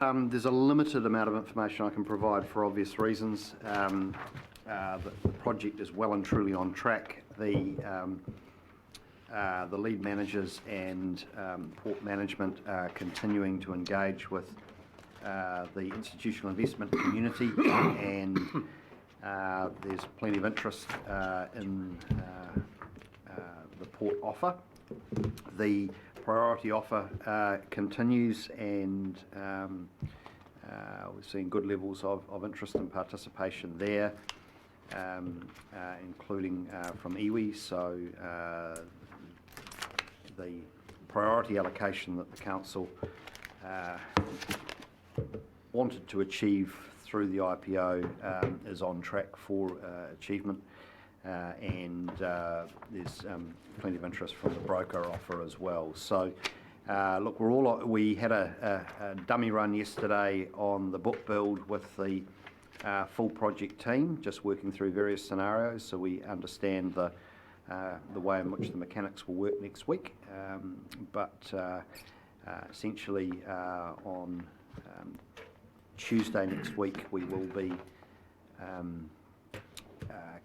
There's a limited amount of information I can provide for obvious reasons. The project is well and truly on track. The lead managers and port management are continuing to engage with the institutional investment community, and there's plenty of interest in the port offer. The priority offer continues, and we're seeing good levels of interest and participation there, including from iwi. So the priority allocation that the council wanted to achieve through the IPO is on track for achievement, and there's plenty of interest from the broker offer as well. So look, we had a dummy run yesterday on the book build with the full project team, just working through various scenarios, so we understand the way in which the mechanics will work next week. But essentially on Tuesday next week we will be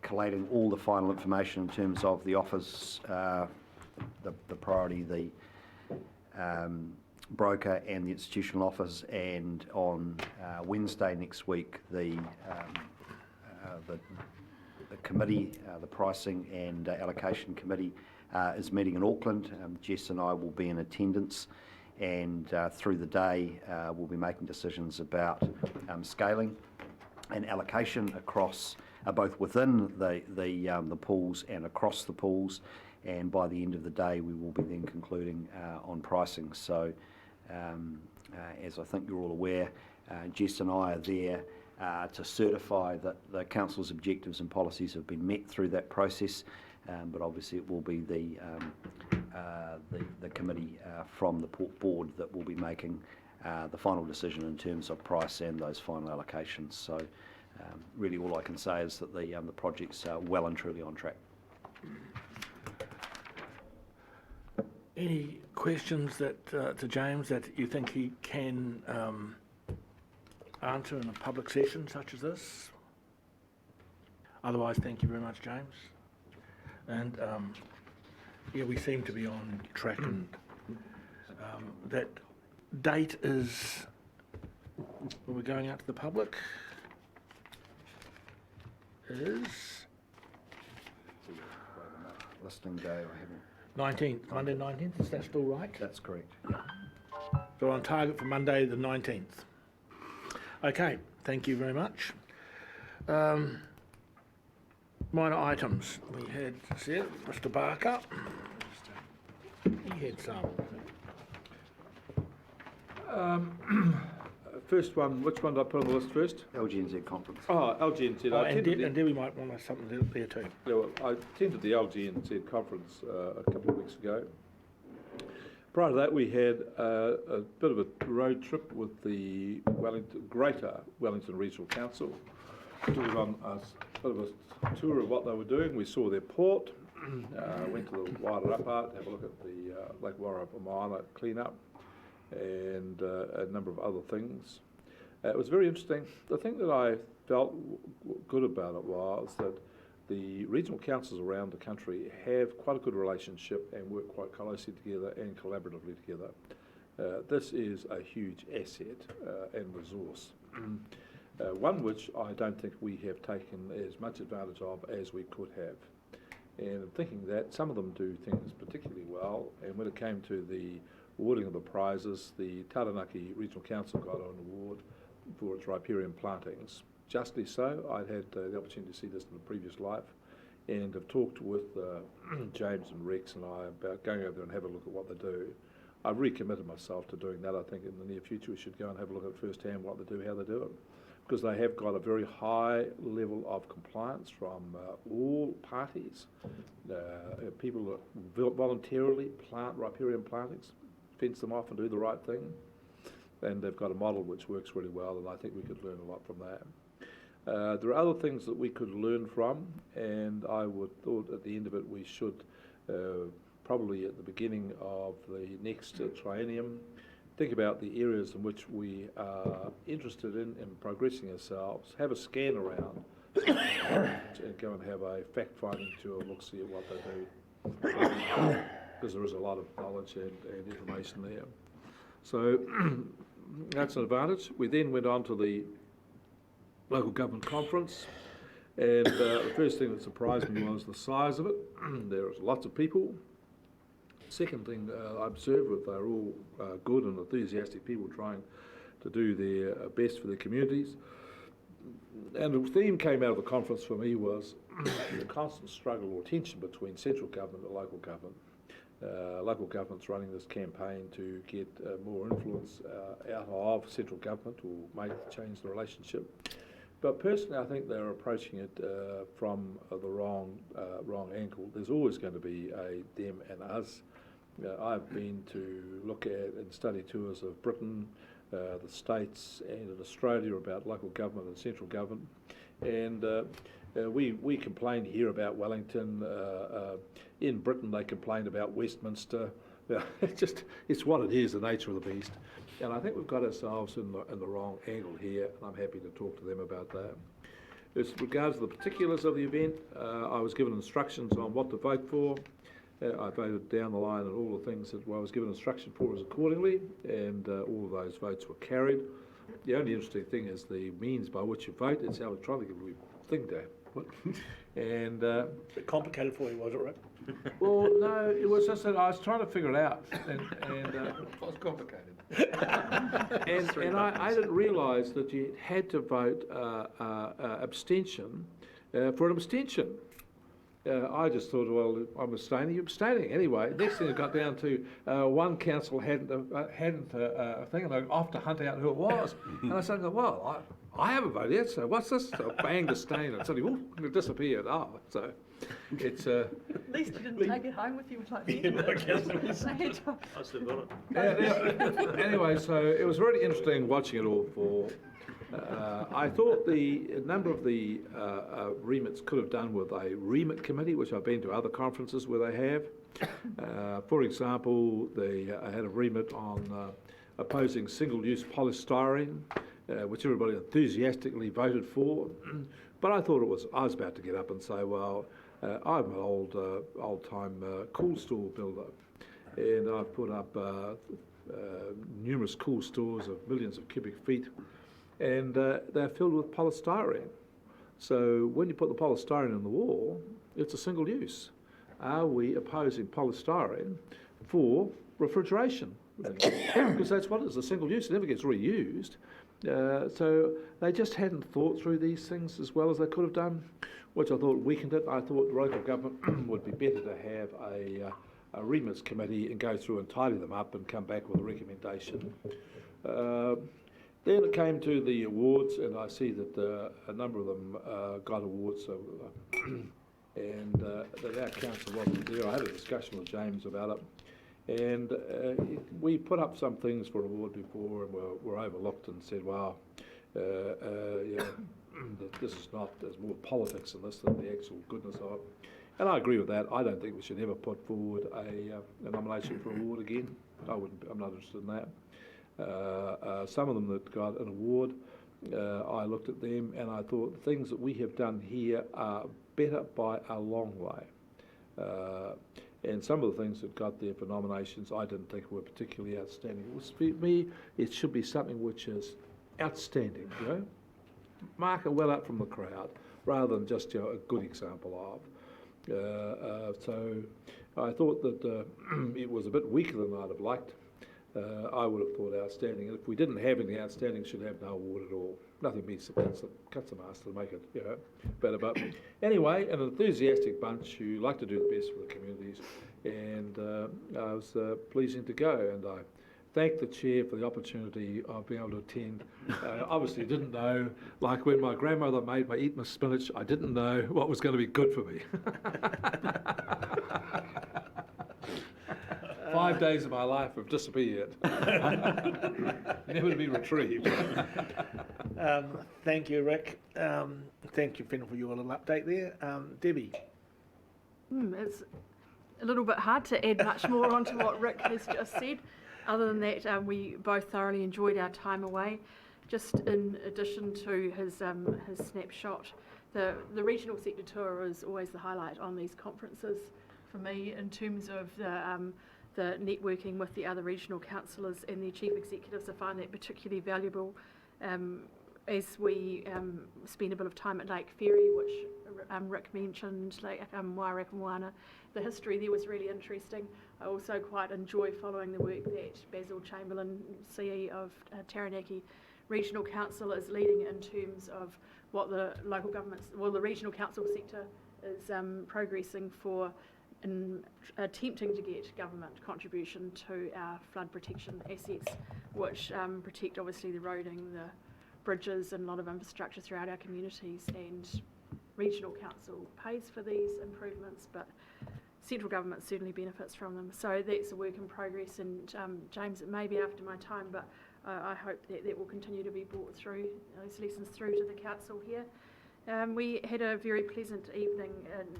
collating all the final information in terms of the offers, the priority, the broker and the institutional offers, and on Wednesday next week the committee, the pricing and allocation committee is meeting in Auckland. Jess and I will be in attendance, and through the day we'll be making decisions about scaling and allocation across both within the pools and across the pools, and by the end of the day we will be then concluding on pricing. So as I think you're all aware, Jess and I are there to certify that the council's objectives and policies have been met through that process, but obviously it will be the committee from the port board that will be making the final decision in terms of price and those final allocations. So really all I can say is that the project's well and truly on track. Any questions that to James that you think he can answer in a public session such as this? Otherwise, thank you very much, James. And yeah, we seem to be on track, and that date is when we're going out to the public is Listing day, I haven't. 19th, Monday 19th, is that still right? That's correct. So on target for Monday the 19th. Okay, thank you very much. Minor items. We had said Mr. Barker. He had some. First one, which one did I put on the list first? LGNZ conference. Oh, LGNZ. Oh, and Debbie might want something there too. Yeah, well, I attended the LGNZ conference a couple of weeks ago. Prior to that, we had a bit of a road trip with the Greater Wellington Regional Council. We were on a bit of a tour of what they were doing. We saw their port, went to the Wairarapa to have a look at the Lake Wairarapa clean-up, and a number of other things. It was very interesting. The thing that I felt good about it was that the regional councils around the country have quite a good relationship and work quite closely together and collaboratively together. This is a huge asset and resource, one which I don't think we have taken as much advantage of as we could have. And I'm thinking that some of them do things particularly well, and when it came to the awarding of the prizes, the Taranaki Regional Council got an award for its riparian plantings. Justly so. I'd had the opportunity to see this in a previous life, and have talked with James and Rex and I about going over there and have a look at what they do. I've recommitted myself to doing that. I think in the near future we should go and have a look at firsthand what they do, how they do it, because they have got a very high level of compliance from all parties. People that voluntarily plant riparian plantings, fence them off and do the right thing, and they've got a model which works really well, and I think we could learn a lot from that. There are other things that we could learn from, and I would thought at the end of it we should probably at the beginning of the next triennium think about the areas in which we are interested in progressing ourselves, have a scan around, and go and have a fact-finding tour, look, see at what they do, because there is a lot of knowledge and information there. So that's an advantage. We then went on to the local government conference, and the first thing that surprised me was the size of it. There was lots of people. Second thing I observed was they're all good and enthusiastic people trying to do their best for their communities. And the theme came out of the conference for me was the constant struggle or tension between central government and local government. Local government's running this campaign to get more influence out of central government or change the relationship. But personally, I think they're approaching it from the wrong angle. There's always going to be a them and us. I've been to look at and study tours of Britain, the States and in Australia about local government and central government. And we complain here about Wellington. In Britain they complain about Westminster. It's what it is, the nature of the beast. And I think we've got ourselves in the wrong angle here, and I'm happy to talk to them about that. As regards to the particulars of the event, I was given instructions on what to vote for. I voted down the line on all the things that I was given instruction for accordingly, and all of those votes were carried. The only interesting thing is the means by which you vote. It's an electronic thing to put. And A bit complicated for you, was it, Rick? well, no, it was just that I was trying to figure it out, and It was complicated. and I didn't realise that you had to vote abstention for an abstention. I just thought, well, I'm abstaining. You're abstaining anyway. Next thing it got down to one council hadn't a thing, and they were off to hunt out who it was. And I said, well, I haven't voted yet, so what's this? So I banged a stain, and suddenly, it disappeared. Oh, so it's At least you didn't take it home with you like the end of it. I still got it. Anyway, so it was really interesting watching it all for. I thought a number of the remits could have done with a remit committee, which I've been to other conferences where they have. For example, they had a remit on opposing single-use polystyrene, which everybody enthusiastically voted for. But I thought I was about to get up and say, well, I'm an old-time cool store builder, and I've put up numerous cool stores of millions of cubic feet, and they're filled with polystyrene. So when you put the polystyrene in the wall, it's a single use. Are we opposing polystyrene for refrigeration? Because that's what it is, a single use. It never gets reused. So they just hadn't thought through these things as well as they could have done, which I thought weakened it. I thought local government would be better to have a remits committee and go through and tidy them up and come back with a recommendation. Then it came to the awards, and I see that a number of them got awards, and that our council wasn't there. I had a discussion with James about it, and we put up some things for award before and were overlooked and said, wow, this is not, there's more politics in this than the actual goodness of it. And I agree with that. I don't think we should ever put forward a nomination for award again. I'm not interested in that. Some of them that got an award, I looked at them and I thought the things that we have done here are better by a long way. And some of the things that got there for nominations I didn't think were particularly outstanding. For me, it should be something which is outstanding, you know? Mark it well out from the crowd, rather than just a good example of. So I thought that it was a bit weaker than I'd have liked. I would have thought outstanding. And if we didn't have any outstanding, should have no award at all. Nothing beats cuts the master to make it, better. But anyway, an enthusiastic bunch who like to do the best for the communities, and I was pleasing to go. And I thank the chair for the opportunity of being able to attend. Obviously didn't know, like when my grandmother made me eat my spinach, I didn't know what was going to be good for me. 5 days of my life have disappeared, never to be retrieved. Thank you, Rick. Thank you, Finn, for your little update there. Debbie. It's a little bit hard to add much more onto what Rick has just said. other than that, we both thoroughly enjoyed our time away. Just in addition to his snapshot, the regional sector tour is always the highlight on these conferences for me in terms of the networking with the other regional councillors and their chief executives. I find that particularly valuable as we spend a bit of time at Lake Ferry, which Rick mentioned, Lake Wairakamoana. The history there was really interesting. I also quite enjoy following the work that Basil Chamberlain, CE of Taranaki Regional Council, is leading in terms of what the local governments, well, the regional council sector is progressing for in attempting to get government contribution to our flood protection assets, which protect obviously the roading, the bridges and a lot of infrastructure throughout our communities, and regional council pays for these improvements, but central government certainly benefits from them. So that's a work in progress, and James, it may be after my time, but I hope that that will continue to be brought through, those lessons through to the council here. We had a very pleasant evening,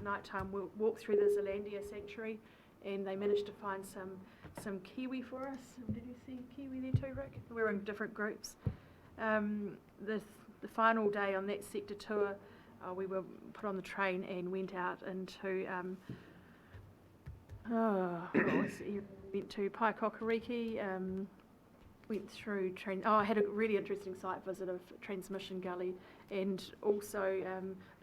nighttime walk through the Zealandia Sanctuary, and they managed to find some kiwi for us. Did you see kiwi there too, Rick? We were in different groups. The final day on that sector tour, we were put on the train and went out into went to Paikokariki, went through I had a really interesting site visit of Transmission Gully, and also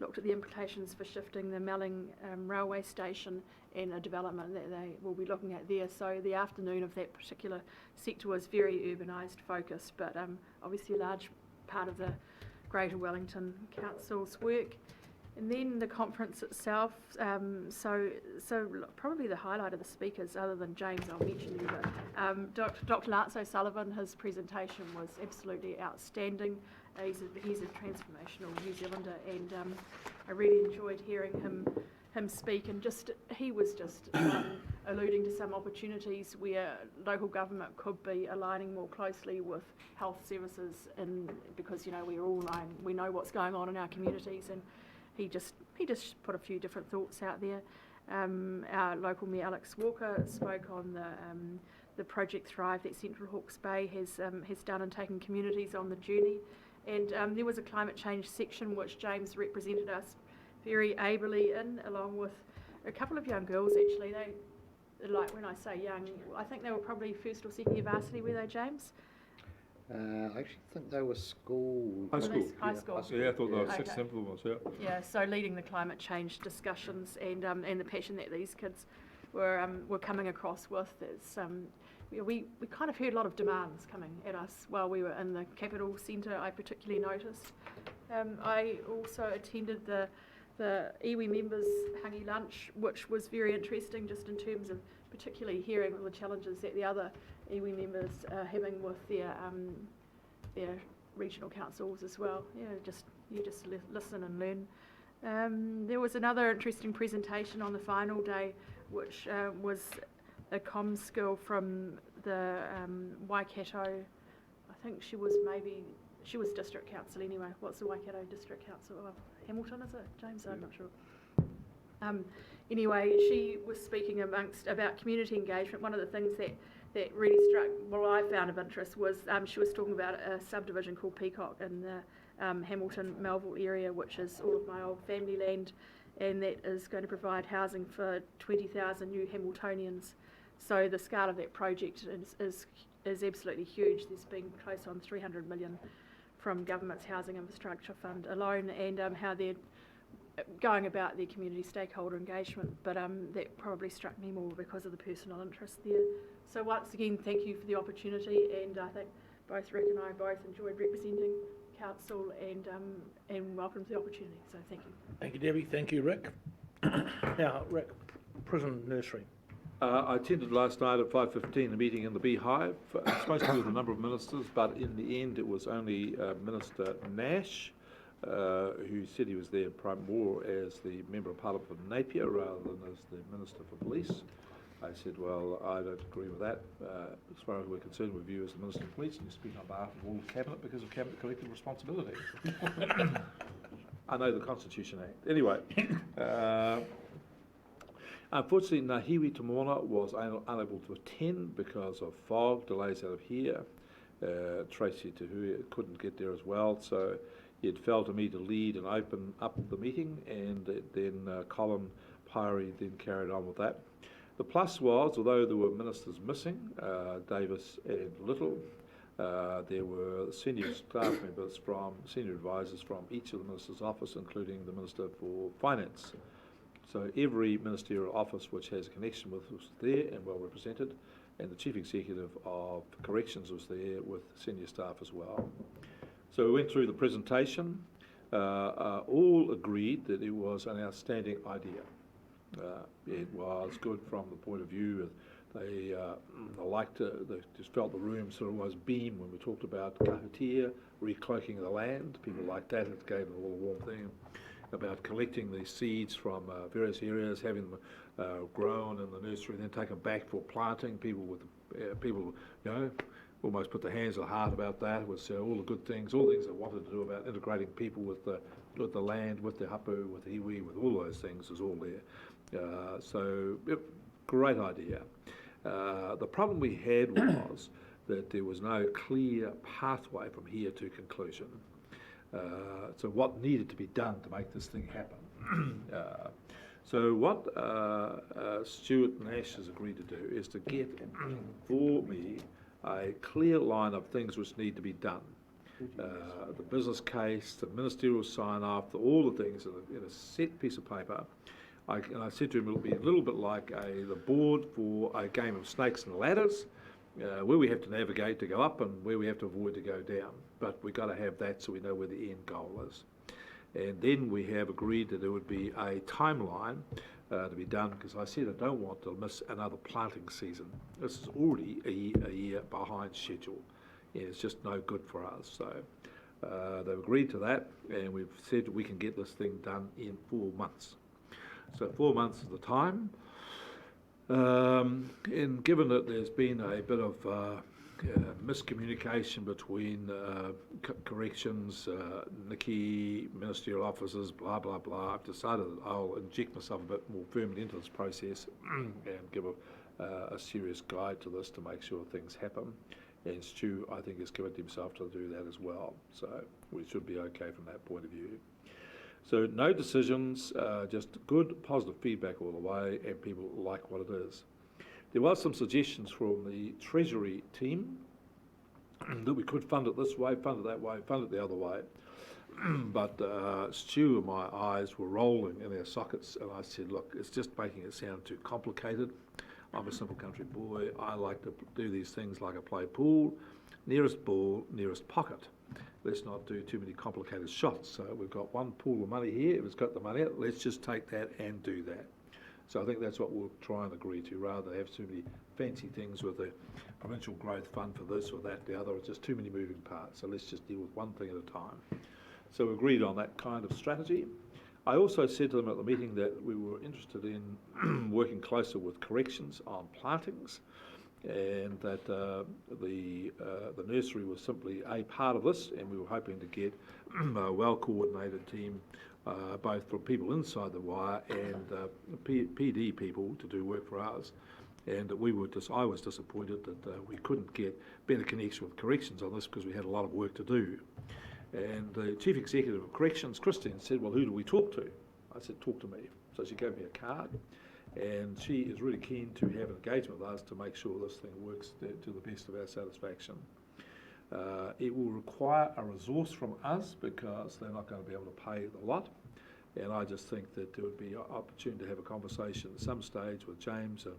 looked at the implications for shifting the Melling railway station and a development that they will be looking at there. So the afternoon of that particular sector was very urbanised focused, but obviously a large part of the Greater Wellington Council's work. And then the conference itself, so probably the highlight of the speakers, other than James, I'll mention you, but Dr. Lance O'Sullivan, his presentation was absolutely outstanding. He's a transformational New Zealander, and I really enjoyed hearing him speak, and he was just alluding to some opportunities where local government could be aligning more closely with health services, and because we know what's going on in our communities, and he just put a few different thoughts out there. Our local Mayor Alex Walker spoke on the Project Thrive that Central Hawke's Bay has done in taking communities on the journey, and there was a climate change section which James represented us very ably in, along with a couple of young girls actually. They, like when I say young, I think they were probably first or second year varsity, were they, James? I actually think they were school. High school. High school. Yeah, I thought they were Okay. sixth, seventh ones, yeah. Yeah, so leading the climate change discussions, and the passion that these kids were coming across with is we kind of heard a lot of demands coming at us while we were in the capital centre. I particularly noticed. I also attended the iwi members' hangi lunch, which was very interesting, just in terms of particularly hearing all the challenges that the other iwi members are having with their regional councils as well. Yeah, you just listen and learn. There was another interesting presentation on the final day, which was a comms girl from the Waikato. I think she was district council anyway. What's the Waikato district council? Oh, Hamilton, is it, James? I'm not sure. Anyway, she was speaking about community engagement. One of the things that really struck, what I found of interest, was she was talking about a subdivision called Peacock in the Hamilton Melville area, which is all of my old family land, and that is going to provide housing for 20,000 new Hamiltonians. So the scale of that project is absolutely huge. There's been close on 300 million from government's Housing Infrastructure Fund alone, and how they're going about their community stakeholder engagement, but that probably struck me more because of the personal interest there. So once again, thank you for the opportunity, and I think both Rick and I both enjoyed representing council, and welcome to the opportunity, so thank you. Thank you, Debbie. Thank you, Rick. Now, Rick, prison nursery. I attended last night at 5:15 a meeting in the Beehive. Supposed to be with a number of ministers, but in the end it was only Minister Nash, who said he was there more as the Member of Parliament for Napier rather than as the Minister for Police. I said, well, I don't agree with that. As far as we're concerned with you as the Minister of Police, and you speak on behalf of all Cabinet because of Cabinet collective responsibility. I know the Constitution Act. Anyway, Unfortunately, Nahiwi Tamona was unable to attend because of fog, delays out of here. Tracy Tahui couldn't get there as well, so it fell to me to lead and open up the meeting, and then Colin Pyrie then carried on with that. The plus was, although there were ministers missing, Davis and Little, there were senior staff members senior advisors from each of the minister's office, including the Minister for Finance. So every ministerial office which has a connection with was there and well represented, and the Chief Executive of Corrections was there with senior staff as well. So we went through the presentation. All agreed that it was an outstanding idea. It was good from the point of view of they liked it, they just felt the room sort of was beam when we talked about kahutia, recloaking the land. People liked that, it gave them a little warm thing. About collecting these seeds from various areas, having them grown in the nursery, then taken back for planting. People, almost put their hands on the heart about that. It was all the good things, all the things they wanted to do about integrating people with the land, with the hapu, with the iwi, with all those things is all there. Great idea. The problem we had was that there was no clear pathway from here to conclusion. So what needed to be done to make this thing happen? So what Stuart Nash has agreed to do is to get for me a clear line of things which need to be done. The business case, the ministerial sign-off, all the things in a set piece of paper. I said to him it'll be a little bit like the board for a game of snakes and ladders, where we have to navigate to go up and where we have to avoid to go down. But we've got to have that so we know where the end goal is. And then we have agreed that there would be a timeline to be done, because I said I don't want to miss another planting season. This is already a year behind schedule, and it's just no good for us. So they've agreed to that, and we've said we can get this thing done in 4 months. So 4 months is the time. And given that there's been a bit of miscommunication between corrections, Nikki, ministerial officers, blah, blah, blah, I've decided that I'll inject myself a bit more firmly into this process and give a serious guide to this to make sure things happen. And Stu, I think, has committed himself to do that as well. So we should be okay from that point of view. So no decisions, just good positive feedback all the way, and people like what it is. There was some suggestions from the Treasury team that we could fund it this way, fund it that way, fund it the other way. But Stu and my eyes were rolling in their sockets, and I said, look, it's just making it sound too complicated. I'm a simple country boy. I like to do these things like I play pool, nearest ball, nearest pocket. Let's not do too many complicated shots. So we've got one pool of money here. If it's got the money out, let's just take that and do that. So I think that's what we'll try and agree to, rather than have too many fancy things with the provincial growth fund for this or that, the other. It's just too many moving parts. So let's just deal with one thing at a time. So we agreed on that kind of strategy. I also said to them at the meeting that we were interested in working closer with corrections on plantings, and that the nursery was simply a part of this, and we were hoping to get a well-coordinated team, both from people inside the wire and PD people to do work for us. And I was disappointed that we couldn't get better connection with corrections on this, because we had a lot of work to do. And the Chief Executive of Corrections, Christine, said, well, who do we talk to? I said, talk to me. So she gave me a card, and she is really keen to have an engagement with us to make sure this thing works to the best of our satisfaction. It will require a resource from us, because they're not going to be able to pay the lot. And I just think that there would be an opportunity to have a conversation at some stage with James and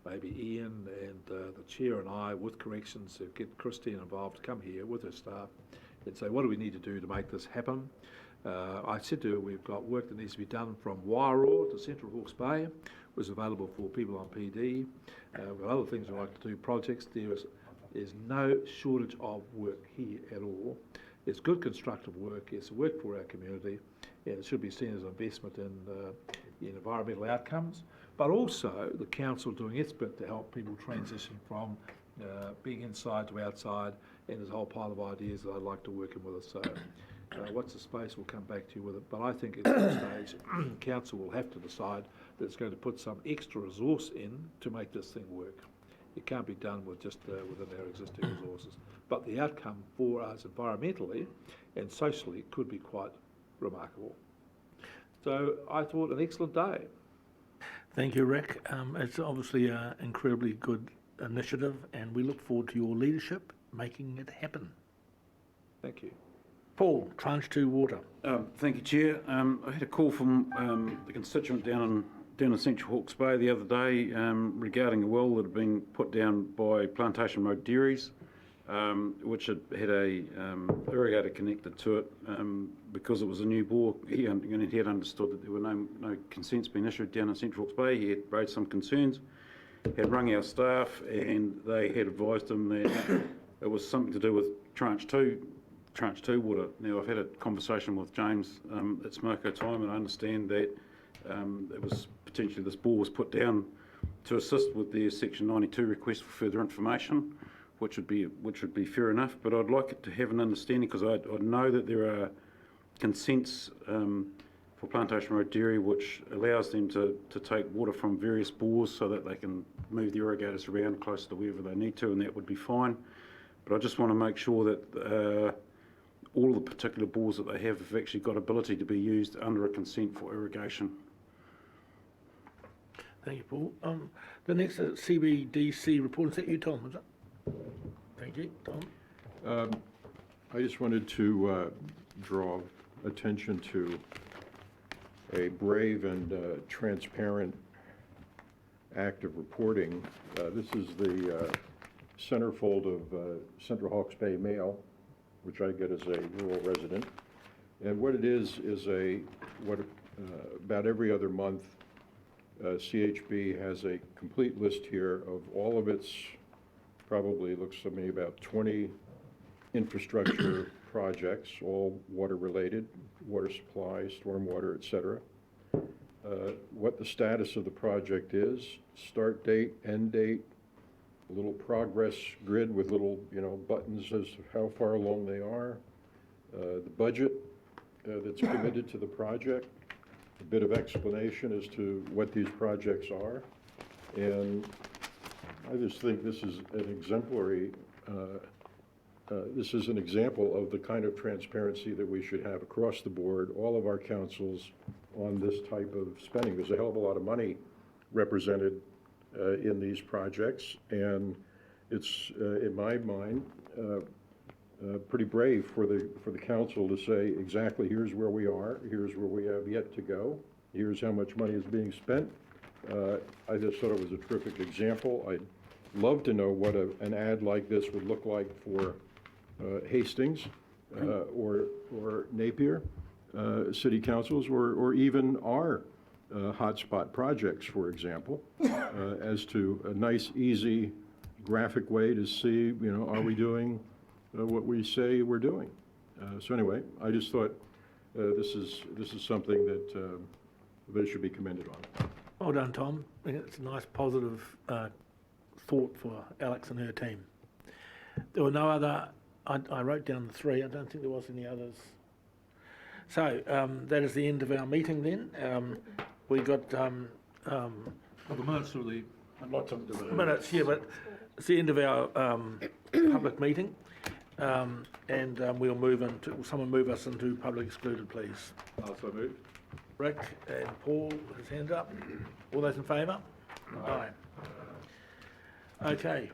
maybe Ian and the chair and I with corrections to get Christine involved to come here with her staff and say, what do we need to do to make this happen? I said to her, we've got work that needs to be done from Wairoa to Central Hawke's Bay, which is available for people on PD. We've got other things we like to do, projects. There's no shortage of work here at all. It's good constructive work. It's work for our community, and it should be seen as an investment in environmental outcomes, but also the council doing its bit to help people transition from being inside to outside and there's a whole pile of ideas that I'd like to work in with us. So what's the space, we'll come back to you with it. But I think at this stage, council will have to decide that it's going to put some extra resource in to make this thing work. It can't be done with just within our existing resources. But the outcome for us environmentally and socially could be quite remarkable. So I thought an excellent day. Thank you, Rick. It's obviously an incredibly good initiative, and we look forward to your leadership making it happen. Thank you. Paul, Tranche 2 water. Thank you, Chair. I had a call from the constituent down in Central Hawke's Bay the other day regarding a well that had been put down by Plantation Road Dairies, which had a irrigator connected to it. Because it was a new bore, he had understood that there were no consents being issued down in Central Hawke's Bay. He had raised some concerns, had rung our staff, and they had advised him that it was something to do with Tranche 2 water. Now, I've had a conversation with James at Smoko time, and I understand that it was potentially this bore was put down to assist with their Section 92 request for further information, which would be fair enough. But I'd like it to have an understanding, because I know that there are consents for Plantation Road Dairy which allows them to take water from various bores so that they can move the irrigators around closer to wherever they need to, and that would be fine. But I just want to make sure that all the particular bores that they have actually got ability to be used under a consent for irrigation. Thank you, Paul. The next CBDC report, is that you, Tom? Is it? Thank you, Tom. I just wanted to draw attention to a brave and transparent act of reporting. This is the centerfold of Central Hawke's Bay Mail, which I get as a rural resident. And what it is about every other month, CHB has a complete list here of all of its, probably looks to me about 20 infrastructure projects, all water related, water supply, stormwater, etc. What the status of the project is, start date, end date, a little progress grid with little buttons as to how far along they are, the budget that's committed to the project, a bit of explanation as to what these projects are. And I just think this is an exemplary, this is an example of the kind of transparency that we should have across the board, all of our councils, on this type of spending. There's a hell of a lot of money represented in these projects, and it's, in my mind, pretty brave for the council to say exactly here's where we are, here's where we have yet to go, here's how much money is being spent. I just thought it was a terrific example. I'd love to know what an ad like this would look like for Hastings or Napier city councils, or even our hotspot projects, for example, as to a nice, easy graphic way to see, are we doing what we say we're doing? So anyway, I just thought this is something that they should be commended on. Well done, Tom. I think it's a nice positive thought for Alex and her team. There were no other, I wrote down the three, I don't think there was any others. So that is the end of our meeting then. We got Well, the minutes of the lots of minutes here, but it's the end of our public meeting. And we'll move into, will someone move us into public excluded, please? so moved. Rick and Paul, his hand up. All those in favour? Aye. Okay.